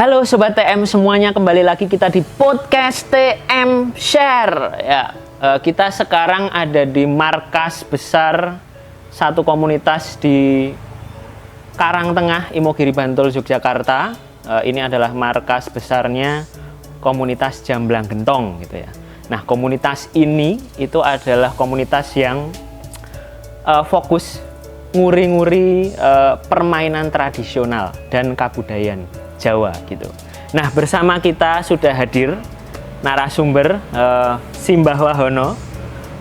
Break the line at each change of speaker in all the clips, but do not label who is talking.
Halo Sobat TM semuanya, kembali lagi kita di podcast TM Share. Ya, kita sekarang ada di markas besar satu komunitas di Karangtengah, Imogiri, Bantul, Yogyakarta. Ini adalah markas besarnya komunitas Jamblang Gentong gitu ya. Nah, komunitas ini itu adalah komunitas yang fokus nguri-nguri permainan tradisional dan kebudayaan Jawa gitu. Nah, bersama kita sudah hadir narasumber Simbah Wahono.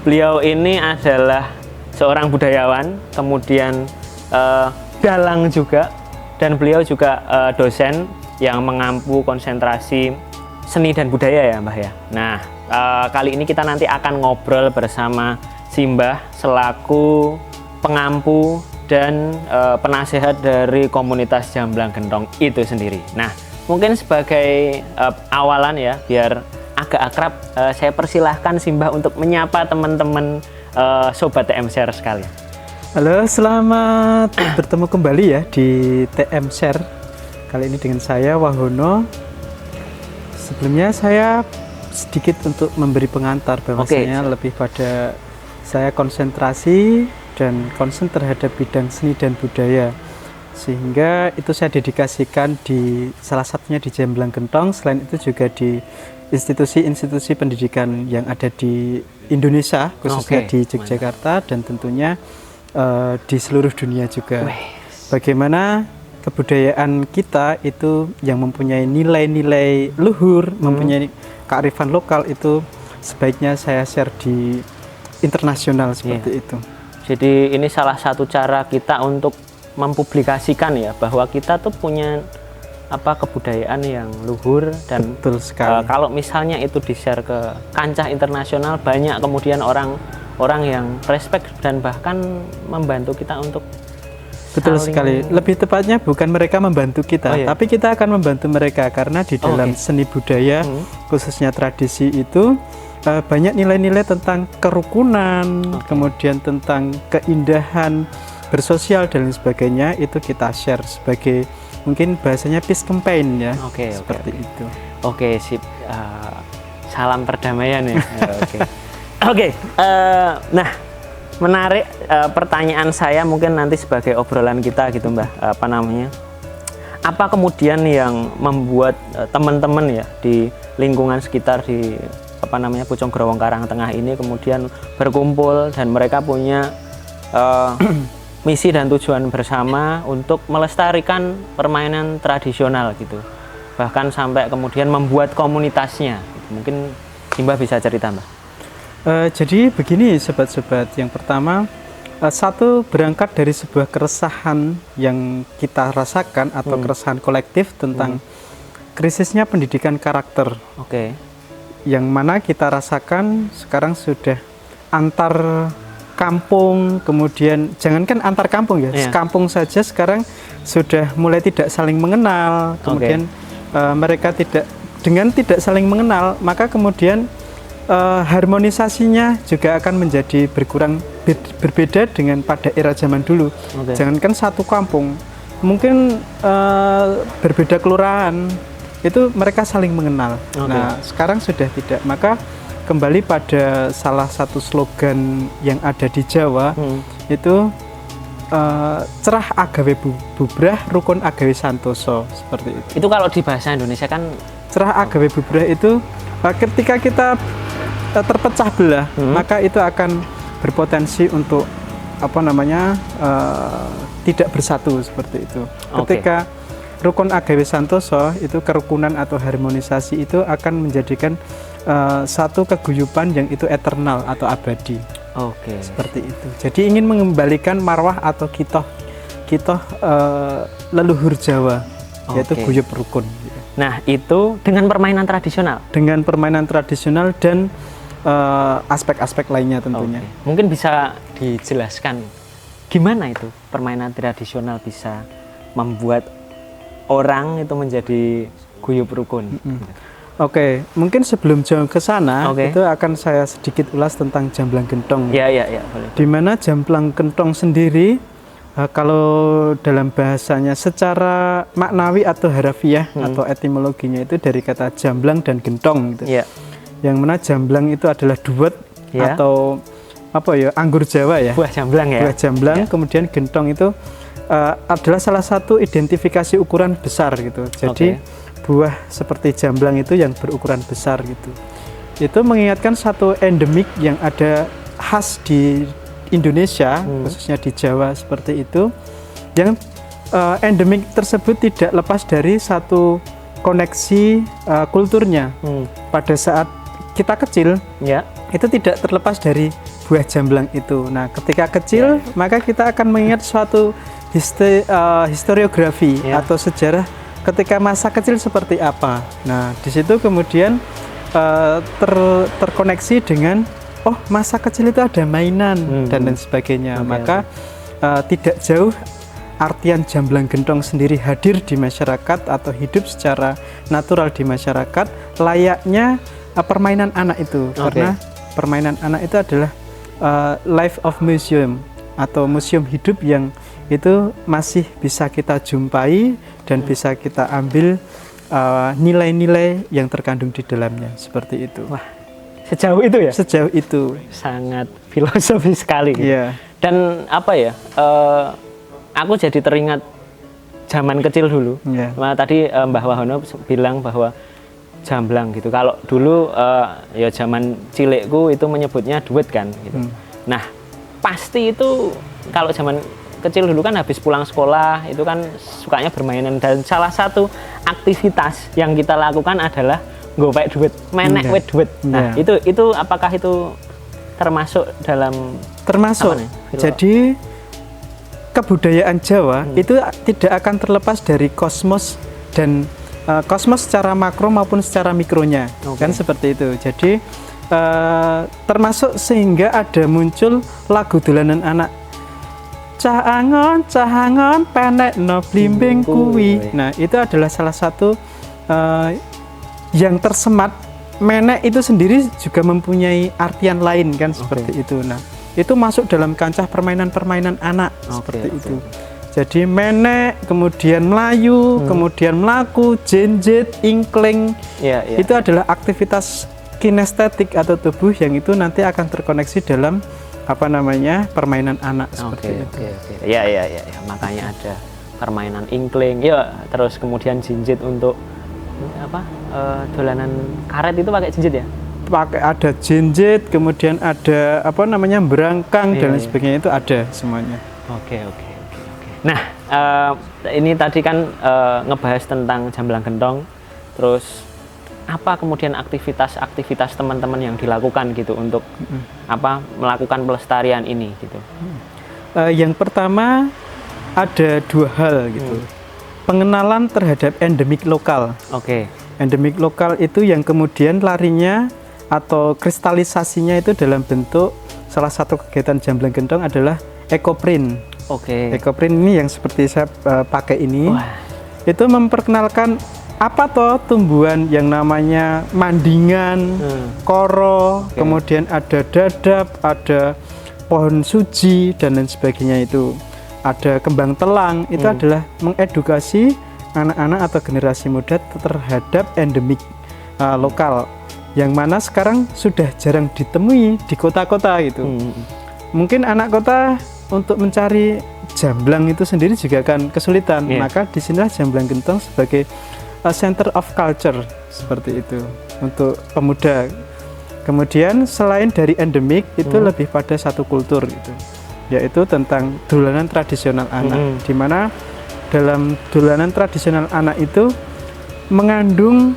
Beliau ini adalah seorang budayawan, kemudian dalang juga, dan beliau juga dosen yang mengampu konsentrasi seni dan budaya ya Mbah ya. Nah, kali ini kita nanti akan ngobrol bersama Simbah selaku pengampu dan penasehat dari komunitas Jamblang Gentong itu sendiri. Nah, mungkin sebagai awalan ya, biar agak akrab, saya persilahkan Simbah untuk menyapa teman-teman Sobat TM Share sekalian.
Halo, selamat bertemu kembali ya di TM Share. Kali ini dengan saya Wahono. Sebelumnya saya sedikit untuk memberi pengantar bahwasanya lebih pada saya konsentrasi dan konsen terhadap bidang seni dan budaya, sehingga itu saya dedikasikan di salah satunya di Jamblang Gentong, selain itu juga di institusi-institusi pendidikan yang ada di Indonesia, khususnya di Yogyakarta, dan tentunya di seluruh dunia juga. Bagaimana kebudayaan kita itu yang mempunyai nilai-nilai luhur, mempunyai kearifan lokal, itu sebaiknya saya share di internasional seperti itu.
Jadi ini salah satu cara kita untuk mempublikasikan ya, bahwa kita tuh punya kebudayaan yang luhur, dan
betul sekali.
Kalau misalnya itu di-share ke kancah internasional, banyak kemudian orang yang respect dan bahkan membantu kita untuk
betul sekali. Lebih tepatnya bukan mereka membantu kita, tapi kita akan membantu mereka, karena di dalam seni budaya khususnya tradisi itu banyak nilai-nilai tentang kerukunan, kemudian tentang keindahan bersosial dan lain sebagainya, itu kita share sebagai mungkin bahasanya peace campaign ya, seperti itu. Oke,
sip. Salam perdamaian ya. Nah, menarik pertanyaan saya mungkin nanti sebagai obrolan kita gitu Mbah, apa kemudian yang membuat teman-teman ya di lingkungan sekitar di Pucung Growong Karangtengah ini kemudian berkumpul dan mereka punya misi dan tujuan bersama untuk melestarikan permainan tradisional gitu, bahkan sampai kemudian membuat komunitasnya. Mungkin Simbah bisa cerita Mbah.
Jadi begini sobat-sobat, yang pertama satu berangkat dari sebuah keresahan yang kita rasakan atau keresahan kolektif tentang krisisnya pendidikan karakter. Yang mana kita rasakan sekarang sudah antar kampung, kemudian jangankan antar kampung ya, sekampung saja sekarang sudah mulai tidak saling mengenal. Kemudian mereka tidak saling mengenal, maka kemudian harmonisasinya juga akan menjadi berbeda dengan pada era zaman dulu. Jangankan satu kampung, mungkin berbeda kelurahan, itu mereka saling mengenal. Nah, sekarang sudah tidak. Maka kembali pada salah satu slogan yang ada di Jawa, itu cerah agawe bubrah, rukun agawe santoso, seperti itu.
Itu kalau di bahasa Indonesia kan
cerah agawe bubrah itu ketika kita terpecah belah, maka itu akan berpotensi untuk tidak bersatu, seperti itu. Ketika rukun agawe santoso, itu kerukunan atau harmonisasi, itu akan menjadikan satu keguyuban yang itu eternal atau abadi. Seperti itu. Jadi ingin mengembalikan marwah atau kitoh leluhur Jawa, yaitu guyub rukun.
Nah, itu dengan permainan tradisional.
Dengan permainan tradisional dan aspek-aspek lainnya tentunya.
Mungkin bisa dijelaskan gimana itu permainan tradisional bisa membuat orang itu menjadi guyub rukun.
Mungkin sebelum jauh ke sana, itu akan saya sedikit ulas tentang Jamblang Gentong.
Boleh.
Di mana Jamblang Gentong sendiri Kalau dalam bahasanya secara maknawi atau harafiah atau etimologinya itu dari kata jamblang dan gentong gitu.
Ya.
Yang mana jamblang itu adalah duet atau apa ya, anggur Jawa ya.
Buah jamblang ya.
Buah jamblang, kemudian gentong itu adalah salah satu identifikasi ukuran besar gitu. Jadi buah seperti jamblang itu yang berukuran besar gitu. Itu mengingatkan satu endemik yang ada khas di Indonesia, khususnya di Jawa seperti itu, yang endemik tersebut tidak lepas dari satu koneksi kulturnya. Pada saat kita kecil, itu tidak terlepas dari buah jamblang itu. Nah, ketika kecil, maka kita akan mengingat suatu historiografi atau sejarah ketika masa kecil seperti apa. Nah, di situ kemudian terkoneksi dengan masa kecil itu ada mainan dan lain sebagainya. Maka tidak jauh artian jamblang gentong sendiri hadir di masyarakat atau hidup secara natural di masyarakat layaknya permainan anak itu. Karena permainan anak itu adalah life of museum atau museum hidup yang itu masih bisa kita jumpai dan bisa kita ambil nilai-nilai yang terkandung di dalamnya, seperti itu.
Wah, sejauh itu ya?
Sejauh itu.
Sangat filosofis sekali. Gitu. Dan apa ya? Aku jadi teringat zaman kecil dulu. Nah, tadi Mbah Wahono bilang bahwa jamblang gitu. Kalau dulu ya zaman cilikku itu menyebutnya duet kan. Gitu. Nah, pasti itu kalau zaman kecil dulu kan habis pulang sekolah itu kan sukanya bermainan, dan salah satu aktivitas yang kita lakukan adalah ngopek duit, menek wet duit. Nah, itu apakah itu termasuk dalam jadi kebudayaan Jawa itu tidak akan terlepas dari kosmos dan kosmos secara makro maupun secara mikronya. Kan seperti itu. Jadi termasuk sehingga ada muncul lagu dolanan anak cahangon penek no blimbing kuwi. Nah, itu adalah salah satu yang tersemat. Menek itu sendiri juga mempunyai artian lain kan seperti itu. Nah, itu masuk dalam kancah permainan-permainan anak seperti itu. Jadi menek, kemudian melayu, kemudian melaku, jenjet, ingkling. Itu adalah aktivitas kinestetik atau tubuh yang itu nanti akan terkoneksi dalam permainan anak seperti itu. Ya, makanya ada permainan ingkling. Terus kemudian jinjit untuk dolanan karet itu pakai jinjit ya?
Ada jinjit, kemudian ada berangkang dan lain sebagainya, itu ada semuanya.
Oke. Nah, ini tadi kan ngebahas tentang jamblang gentong. Terus apa kemudian aktivitas teman-teman yang dilakukan gitu untuk melakukan pelestarian ini gitu?
Yang pertama ada dua hal gitu. Pengenalan terhadap endemik lokal. Endemik lokal itu yang kemudian larinya atau kristalisasinya itu dalam bentuk salah satu kegiatan jamblang gentong adalah ekoprint. Ekoprint ini yang seperti saya pakai ini. Itu memperkenalkan apa toh tumbuhan yang namanya mandingan, koro, kemudian ada dadap, ada pohon suji dan lain sebagainya itu. Ada kembang telang, itu adalah mengedukasi anak-anak atau generasi muda terhadap endemik lokal yang mana sekarang sudah jarang ditemui di kota-kota gitu. Mungkin anak kota untuk mencari jamblang itu sendiri juga akan kesulitan. Maka disinilah jamblang gentong sebagai center of culture seperti itu untuk pemuda. Kemudian selain dari endemik itu lebih pada satu kultur gitu, yaitu tentang dolanan tradisional anak, di mana dalam dolanan tradisional anak itu mengandung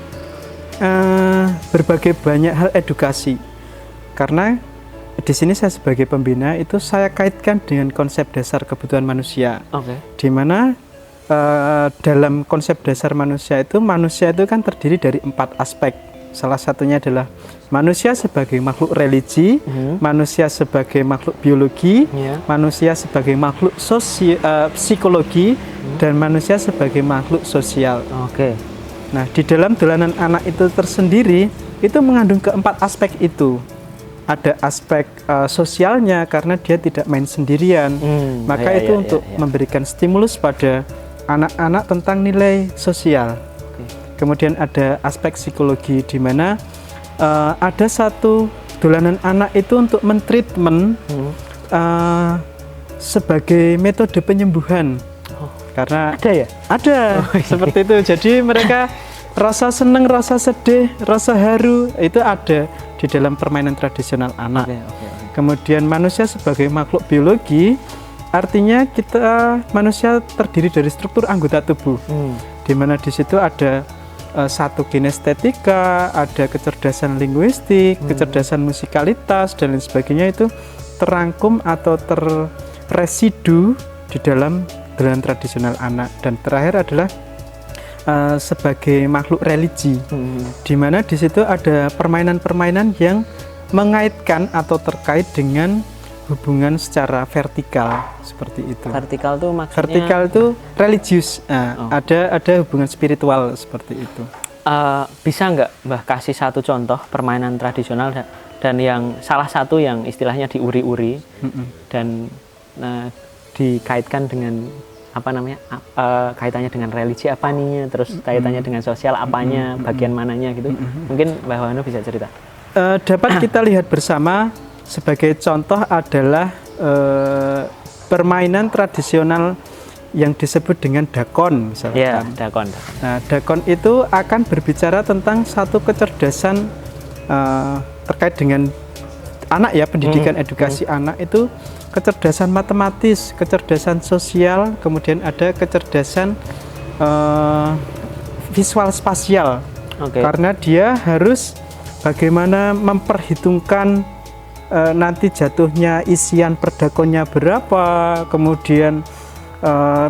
berbagai banyak hal edukasi. Karena di sini saya sebagai pembina itu saya kaitkan dengan konsep dasar kebutuhan manusia, di mana dalam konsep dasar manusia itu kan terdiri dari 4 aspek. Salah satunya adalah manusia sebagai makhluk religi, manusia sebagai makhluk biologi, manusia sebagai makhluk psikologi, dan manusia sebagai makhluk sosial. Nah, di dalam dolanan anak itu tersendiri itu mengandung keempat aspek itu. ada aspek sosialnya karena dia tidak main sendirian. Maka itu untuk memberikan stimulus pada anak-anak tentang nilai sosial. Kemudian ada aspek psikologi di mana ada satu dolanan anak itu untuk mentreatment sebagai metode penyembuhan. Karena
ada ya?
Ada, seperti itu. Jadi mereka rasa senang, rasa sedih, rasa haru itu ada di dalam permainan tradisional anak. Kemudian manusia sebagai makhluk biologi, artinya kita manusia terdiri dari struktur anggota tubuh, di mana di situ ada satu kinestetika, ada kecerdasan linguistik, kecerdasan musikalitas dan lain sebagainya itu terangkum atau terresidu di dalam dolanan tradisional anak. Dan terakhir adalah sebagai makhluk religi, di mana di situ ada permainan-permainan yang mengaitkan atau terkait dengan hubungan secara vertikal seperti itu.
Vertikal tuh maksudnya?
Vertikal itu religius, ada hubungan spiritual seperti itu.
Bisa nggak Mbah kasih satu contoh permainan tradisional dan yang salah satu yang istilahnya diuri-uri dan dikaitkan dengan apa namanya kaitannya dengan religi apa nih, terus kaitannya dengan sosial apanya, bagian mananya gitu. Mungkin Mbah Wahono bisa cerita.
Dapat kita lihat bersama sebagai contoh adalah permainan tradisional yang disebut dengan dakon misalkan.
Ya, dakon.
Nah, dakon itu akan berbicara tentang satu kecerdasan terkait dengan anak ya, pendidikan edukasi anak itu kecerdasan matematis, kecerdasan sosial, kemudian ada kecerdasan visual spasial. Karena dia harus bagaimana memperhitungkan nanti jatuhnya isian perdakonnya berapa, kemudian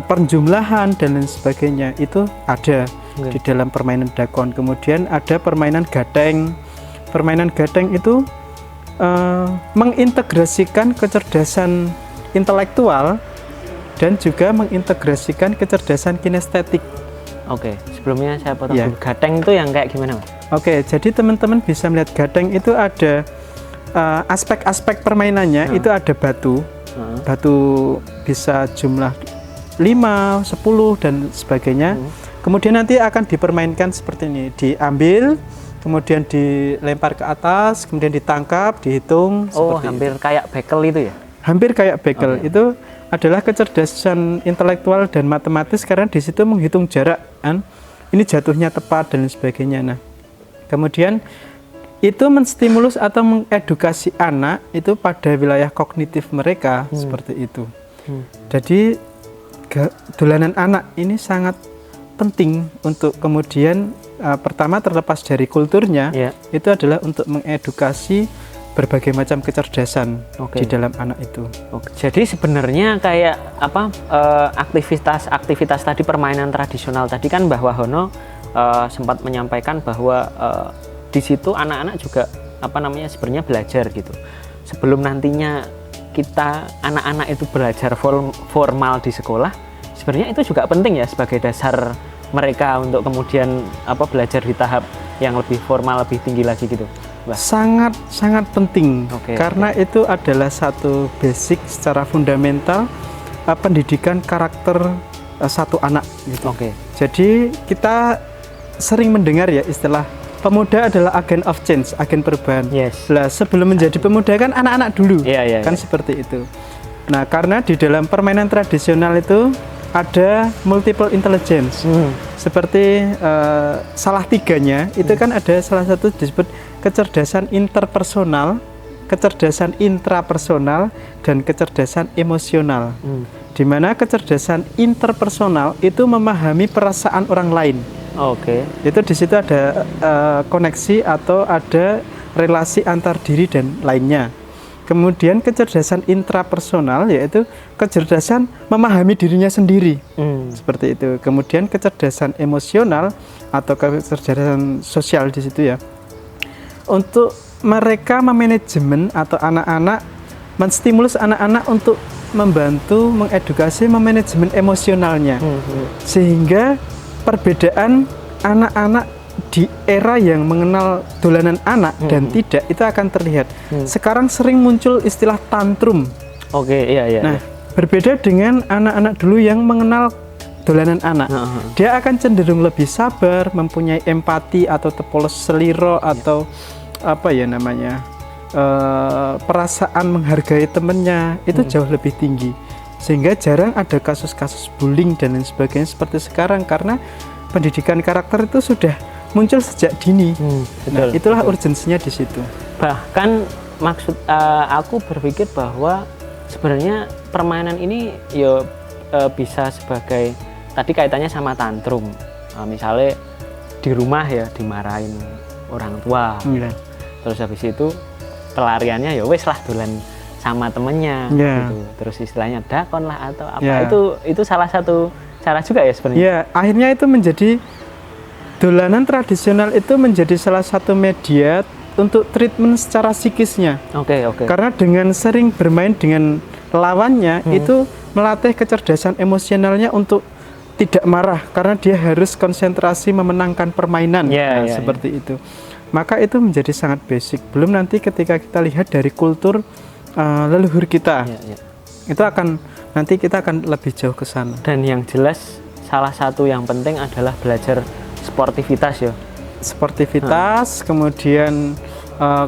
penjumlahan dan lain sebagainya itu ada di dalam permainan dakon. Kemudian ada permainan gateng. Permainan gateng itu mengintegrasikan kecerdasan intelektual dan juga mengintegrasikan kecerdasan kinestetik.
Sebelumnya saya potong dulu. Gateng itu yang kayak gimana, Mas?
Jadi teman-teman bisa melihat gateng itu ada aspek-aspek permainannya. Itu ada batu. Batu bisa jumlah 5, 10 dan sebagainya. Kemudian nanti akan dipermainkan seperti ini, diambil, kemudian dilempar ke atas, kemudian ditangkap, dihitung.
Hampir kayak bekel itu ya?
Hampir kayak bekel. Itu adalah kecerdasan intelektual dan matematis karena di situ menghitung jarak, ini jatuhnya tepat dan sebagainya. Nah, kemudian itu menstimulus atau mengedukasi anak itu pada wilayah kognitif mereka seperti itu. Jadi dolanan anak ini sangat penting untuk kemudian pertama terlepas dari kulturnya, itu adalah untuk mengedukasi berbagai macam kecerdasan di dalam anak itu.
Jadi sebenarnya kayak apa aktivitas tadi permainan tradisional tadi kan Mbah Wahono sempat menyampaikan bahwa di situ anak-anak juga apa namanya sebenarnya belajar gitu. Sebelum nantinya kita anak-anak itu belajar formal di sekolah, sebenarnya itu juga penting ya sebagai dasar mereka untuk kemudian apa belajar di tahap yang lebih formal, lebih tinggi lagi gitu.
Sangat penting karena itu adalah satu basic secara fundamental pendidikan karakter satu anak gitu. Jadi kita sering mendengar ya istilah pemuda adalah agen of change, agen perubahan. Lah sebelum menjadi pemuda kan anak-anak dulu, kan seperti itu. Nah karena di dalam permainan tradisional itu ada multiple intelligence, seperti salah tiganya itu kan ada salah satu disebut kecerdasan interpersonal, kecerdasan intrapersonal, dan kecerdasan emosional. Di mana kecerdasan interpersonal itu memahami perasaan orang lain. Itu di situ ada koneksi atau ada relasi antar diri dan lainnya. Kemudian kecerdasan intrapersonal yaitu kecerdasan memahami dirinya sendiri, seperti itu. Kemudian kecerdasan emosional atau kecerdasan sosial di situ ya. Untuk mereka memanajemen atau anak-anak menstimulus anak-anak untuk membantu mengedukasi memanajemen emosionalnya, sehingga perbedaan anak-anak di era yang mengenal dolanan anak dan tidak, itu akan terlihat. Sekarang sering muncul istilah tantrum.
Oke, iya.
Nah, berbeda dengan anak-anak dulu yang mengenal dolanan anak. Dia akan cenderung lebih sabar, mempunyai empati atau tepolos seliro atau apa ya namanya, perasaan menghargai temannya itu jauh lebih tinggi. Sehingga jarang ada kasus-kasus bullying dan lain sebagainya seperti sekarang, karena pendidikan karakter itu sudah muncul sejak dini. Nah, itulah urgensinya di situ.
Bahkan maksud aku berpikir bahwa sebenarnya permainan ini ya bisa sebagai, tadi kaitannya sama tantrum. Misalnya di rumah ya dimarahin orang tua. Terus habis itu pelariannya ya wes lah dolan sama temennya gitu. Terus istilahnya dakon lah atau apa. Itu salah satu cara juga ya sebenarnya.
Ya, akhirnya itu menjadi dolanan tradisional, itu menjadi salah satu media untuk treatment secara psikisnya.
Oke.
Karena dengan sering bermain dengan lawannya, itu melatih kecerdasan emosionalnya untuk tidak marah, karena dia harus konsentrasi memenangkan permainan. Seperti itu. Maka itu menjadi sangat basic. Belum nanti ketika kita lihat dari kultur leluhur kita, itu nanti kita akan lebih jauh ke sana.
Dan yang jelas salah satu yang penting adalah belajar sportivitas ya.
Sportivitas, kemudian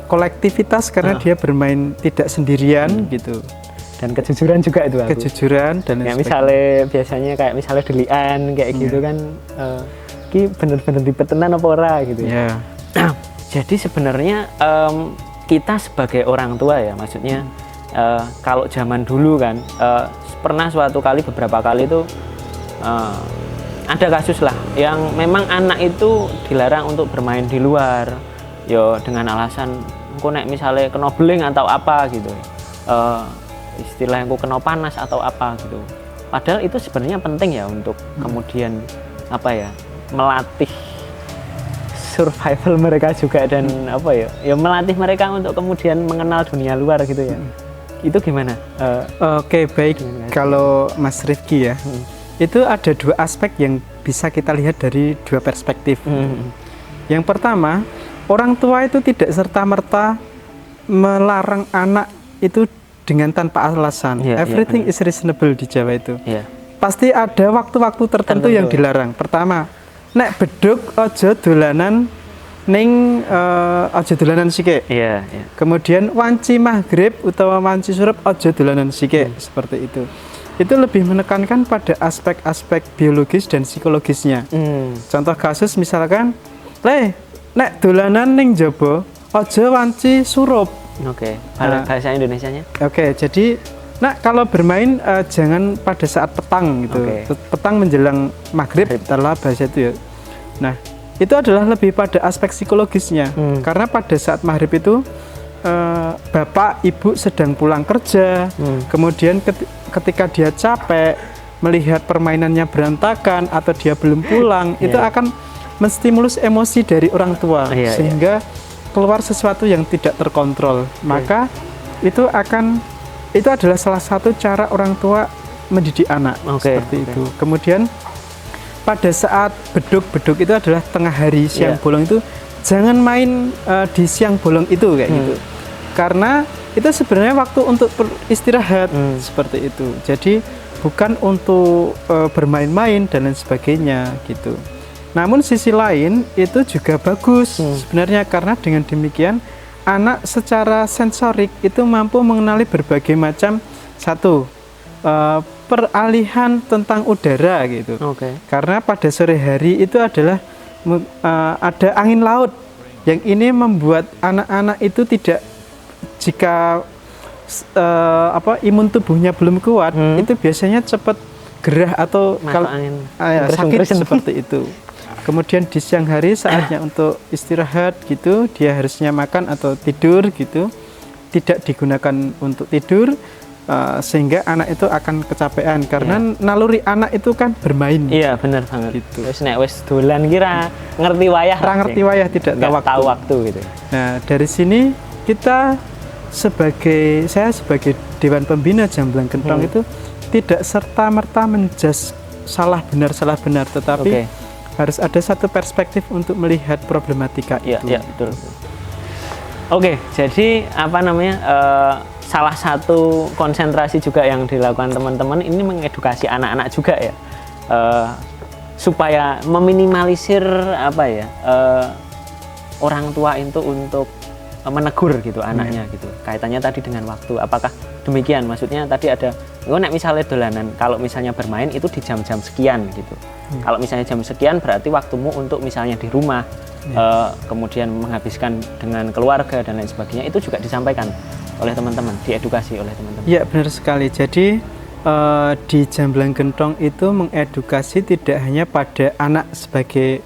kolektivitas, karena dia bermain tidak sendirian gitu.
Dan kejujuran juga itu aku.
Kejujuran dan
ya, misalnya biasanya kayak misalnya delian kayak gitu kan, ki bener-bener dipetenan apa ora gitu ya. Jadi sebenarnya kita sebagai orang tua ya, maksudnya kalau zaman dulu kan pernah suatu kali, beberapa kali itu ada kasus lah yang memang anak itu dilarang untuk bermain di luar yo, dengan alasan engko nek misalnya kena beling atau apa gitu, istilahnya engko kena panas atau apa gitu. Padahal itu sebenarnya penting ya untuk kemudian apa ya, melatih survival mereka juga, dan apa ya melatih mereka untuk kemudian mengenal dunia luar gitu ya. Itu gimana?
Oke, baik. Kalau Mas Rifki ya, itu ada dua aspek yang bisa kita lihat dari dua perspektif. Yang pertama, orang tua itu tidak serta-merta melarang anak itu dengan tanpa alasan. Everything is reasonable di Jawa itu. Pasti ada waktu-waktu tertentu yang dilarang. Pertama, nek beduk ojo dolanan ning ojo dolanan sike. Kemudian wanci maghrib utawa wanci surup ojo dolanan sike, seperti itu. Itu lebih menekankan pada aspek-aspek biologis dan psikologisnya. Contoh kasus misalkan, nek dolanan ning jaba ojo wanci surup.
Bahasa Indonesianya.
Jadi kalau bermain jangan pada saat petang gitu. Petang menjelang maghrib adalah bahasa itu ya. Nah, itu adalah lebih pada aspek psikologisnya. Karena pada saat maghrib itu bapak ibu sedang pulang kerja, kemudian ketika dia capek melihat permainannya berantakan atau dia belum pulang, itu akan menstimulus emosi dari orang tua, sehingga keluar sesuatu yang tidak terkontrol. Maka itu adalah salah satu cara orang tua mendidik anak, seperti itu. Kemudian pada saat beduk itu adalah tengah hari, siang bolong itu jangan main di siang bolong itu kayak gitu. Karena itu sebenarnya waktu untuk beristirahat, seperti itu. Jadi bukan untuk bermain-main dan lain sebagainya gitu. Namun sisi lain itu juga bagus sebenarnya, karena dengan demikian anak secara sensorik itu mampu mengenali berbagai macam peralihan tentang udara gitu. Karena pada sore hari itu adalah ada angin laut yang ini membuat anak-anak itu tidak, jika imun tubuhnya belum kuat, itu biasanya cepat gerah atau sakit seperti itu. Kemudian di siang hari saatnya untuk istirahat gitu, dia harusnya makan atau tidur gitu, tidak digunakan untuk tidur, sehingga anak itu akan kecapean karena naluri anak itu kan bermain.
Iya, benar banget.
Gitu.
Wis nek wis dolan kira ngerti wayah.
Ngerti wayah, tidak tahu waktu
gitu.
Nah, dari sini saya sebagai Dewan Pembina Jamblang Gentong itu tidak serta-merta menjas salah benar, tetapi harus ada satu perspektif untuk melihat problematika
Iya,
itu.
iya, betul. Oke, jadi apa namanya? Salah satu konsentrasi juga yang dilakukan teman-teman ini mengedukasi anak-anak juga ya, supaya meminimalisir apa ya, orang tua itu untuk menegur gitu anaknya gitu. Kaitannya tadi dengan waktu. Apakah demikian? Maksudnya tadi ada, nek misalnya dolanan, kalau misalnya bermain itu di jam-jam sekian gitu. Kalau misalnya jam sekian berarti waktumu untuk misalnya di rumah, kemudian menghabiskan dengan keluarga dan lain sebagainya, itu juga disampaikan oleh teman-teman, diedukasi oleh teman-teman.
Ya, benar sekali. Jadi di Jamblang Gentong itu mengedukasi tidak hanya pada anak sebagai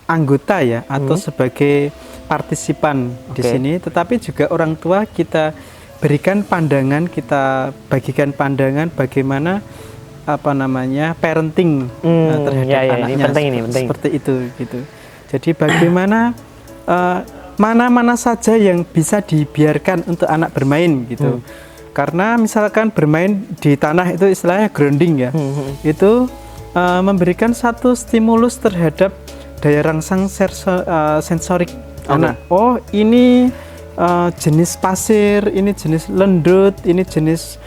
anggota ya, atau sebagai partisipan di sini, tetapi juga orang tua kita berikan pandangan, kita bagikan pandangan bagaimana parenting terhadap anaknya,
ini penting.
Seperti itu gitu. Jadi bagaimana mana-mana saja yang bisa dibiarkan untuk anak bermain gitu. Karena misalkan bermain di tanah itu istilahnya grounding ya. Itu memberikan satu stimulus terhadap daya rangsang sensorik anak. Oh, ini jenis pasir, ini jenis lendut, ini jenis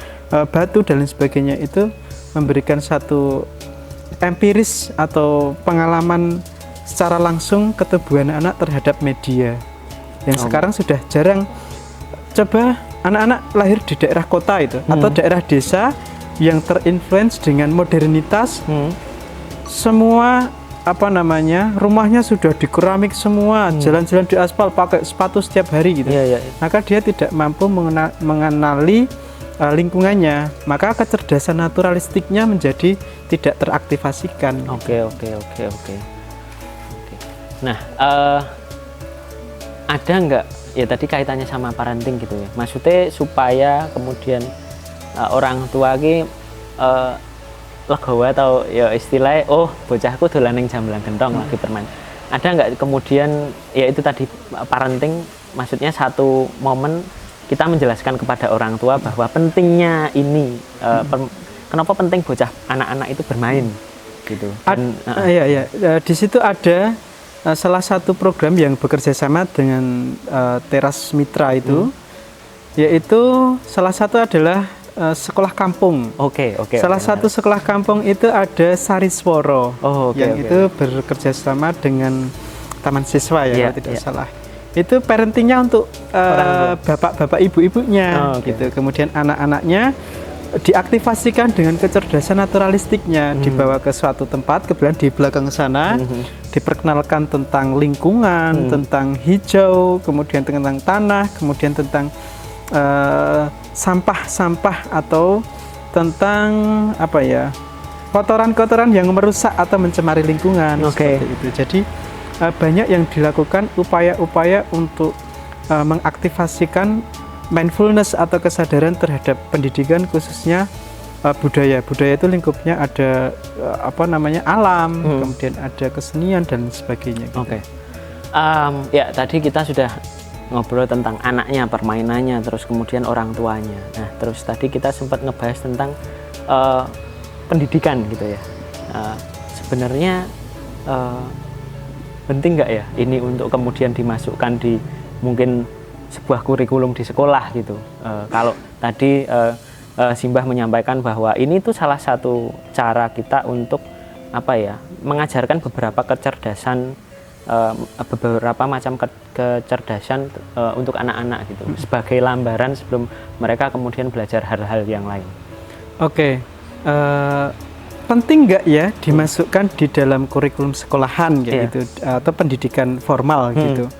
batu dan lain sebagainya. Itu memberikan satu empiris atau pengalaman secara langsung ketubuhan anak terhadap media yang sekarang sudah jarang. Coba anak-anak lahir di daerah kota itu atau daerah desa yang terinfluence dengan modernitas, semua rumahnya sudah di keramik semua, jalan-jalan di aspal pakai sepatu setiap hari gitu. Maka dia tidak mampu mengenali lingkungannya, maka kecerdasan naturalistiknya menjadi tidak teraktivasikan.
Oke. Nah, ada nggak ya tadi kaitannya sama parenting gitu ya? Maksudnya supaya kemudian orang tua ki legowo atau ya istilahnya, oh bocahku dolan ning Jamblang Gentong lagi bermain. Ada nggak kemudian ya itu tadi parenting, maksudnya satu momen kita menjelaskan kepada orang tua bahwa pentingnya ini, kenapa penting bocah anak-anak itu bermain gitu.
Di situ ada salah satu program yang bekerja sama dengan Teras Mitra itu, yaitu salah satu adalah sekolah kampung. Salah satu sekolah kampung itu ada Sarisworo, itu bekerja sama dengan Taman Siswa ya, kalau tidak salah. Itu parentingnya untuk bapak-bapak ibu-ibunya, gitu. Kemudian anak-anaknya diaktifasikan dengan kecerdasan naturalistiknya, dibawa ke suatu tempat, kebetulan di belakang sana, diperkenalkan tentang lingkungan, tentang hijau, kemudian tentang tanah, kemudian tentang sampah-sampah atau tentang kotoran-kotoran yang merusak atau mencemari lingkungan, seperti itu. Jadi banyak yang dilakukan upaya-upaya untuk mengaktifasikan mindfulness atau kesadaran terhadap pendidikan, khususnya budaya. Budaya itu lingkupnya ada alam, kemudian ada kesenian dan sebagainya. Gitu.
Ya tadi kita sudah ngobrol tentang anaknya, permainannya, terus kemudian orang tuanya. Nah, terus tadi kita sempat ngebahas tentang pendidikan gitu ya. Sebenarnya penting nggak ya ini untuk kemudian dimasukkan di mungkin sebuah kurikulum di sekolah gitu. Kalau tadi Simbah menyampaikan bahwa ini tuh salah satu cara kita untuk mengajarkan beberapa kecerdasan, beberapa macam kecerdasan untuk anak-anak gitu, sebagai lambaran sebelum mereka kemudian belajar hal-hal yang lain.
Penting nggak ya dimasukkan di dalam kurikulum sekolahan gitu, atau pendidikan formal gitu?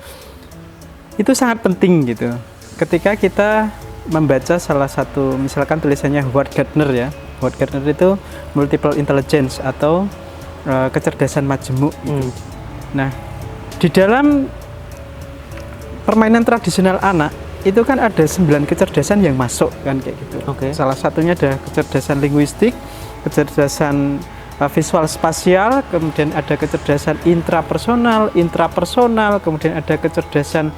Itu sangat penting gitu. Ketika kita membaca salah satu, misalkan tulisannya Howard Gardner ya. Howard Gardner itu multiple intelligence atau kecerdasan majemuk gitu. Nah, di dalam permainan tradisional anak itu kan ada 9 kecerdasan yang masuk kan kayak gitu. Salah satunya ada kecerdasan linguistik, kecerdasan visual spasial, kemudian ada kecerdasan intrapersonal, kemudian ada kecerdasan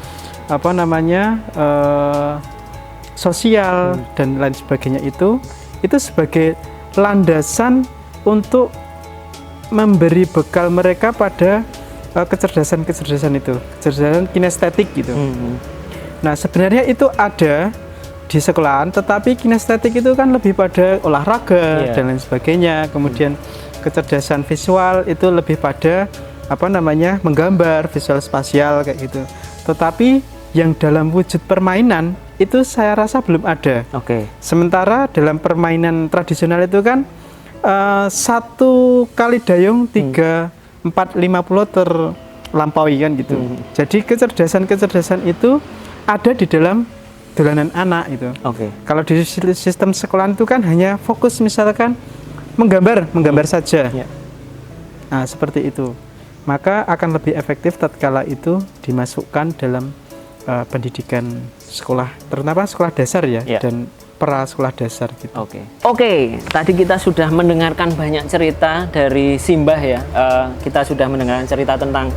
sosial dan lain sebagainya. Itu sebagai landasan untuk memberi bekal mereka pada kecerdasan itu, kecerdasan kinestetik gitu. Nah, sebenarnya itu ada di sekolahan, tetapi kinestetik itu kan lebih pada olahraga dan lain sebagainya. Kemudian kecerdasan visual itu lebih pada menggambar, visual spasial kayak gitu. Tetapi yang dalam wujud permainan itu saya rasa belum ada. Sementara dalam permainan tradisional itu kan 1 kali dayung 3, 4, 50 terlampaui kan gitu. Jadi kecerdasan itu ada di dalam dolanan anak itu. Kalau di sistem sekolahan itu kan hanya fokus misalkan menggambar saja. Nah, seperti itu. Maka akan lebih efektif tatkala itu dimasukkan dalam pendidikan sekolah, terutama sekolah dasar dan pra sekolah dasar gitu.
Oke, tadi kita sudah mendengarkan banyak cerita dari Simbah ya. Kita sudah mendengarkan cerita tentang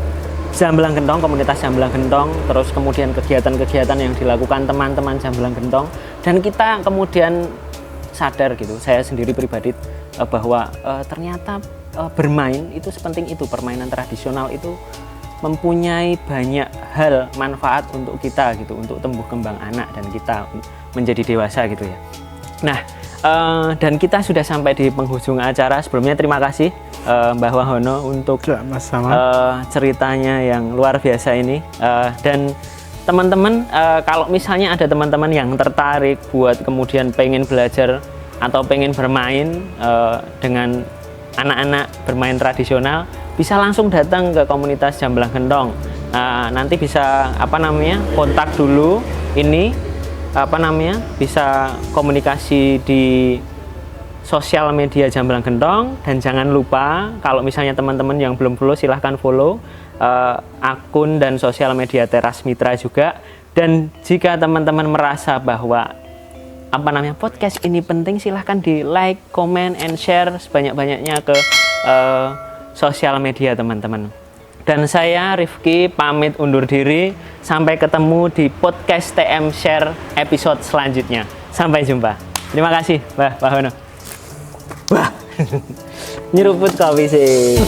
Jamblang Gentong, komunitas Jamblang Gentong, terus kemudian kegiatan-kegiatan yang dilakukan teman-teman Jamblang Gentong, dan kita kemudian sadar gitu, saya sendiri pribadi bahwa ternyata bermain itu sepenting itu, permainan tradisional itu mempunyai banyak hal manfaat untuk kita gitu, untuk tumbuh kembang anak dan kita menjadi dewasa gitu ya. Nah, dan kita sudah sampai di penghujung acara. Sebelumnya terima kasih Mbah Wahono untuk ceritanya yang luar biasa ini. Dan teman-teman, kalau misalnya ada teman-teman yang tertarik buat kemudian pengen belajar atau pengen bermain dengan anak-anak bermain tradisional, bisa langsung datang ke komunitas Jamblang Gentong. Nanti bisa kontak dulu ini bisa komunikasi di sosial media Jamblang Gentong, dan jangan lupa kalau misalnya teman-teman yang belum follow silahkan follow akun dan sosial media Teras Mitra juga. Dan jika teman-teman merasa bahwa podcast ini penting, silahkan di like, comment, and share sebanyak-banyaknya ke sosial media teman-teman. Dan saya Rifki pamit undur diri. Sampai ketemu di podcast TM Share episode selanjutnya. Sampai jumpa. Terima kasih, Mbah Wahono. Wah, nyeruput kopi sih.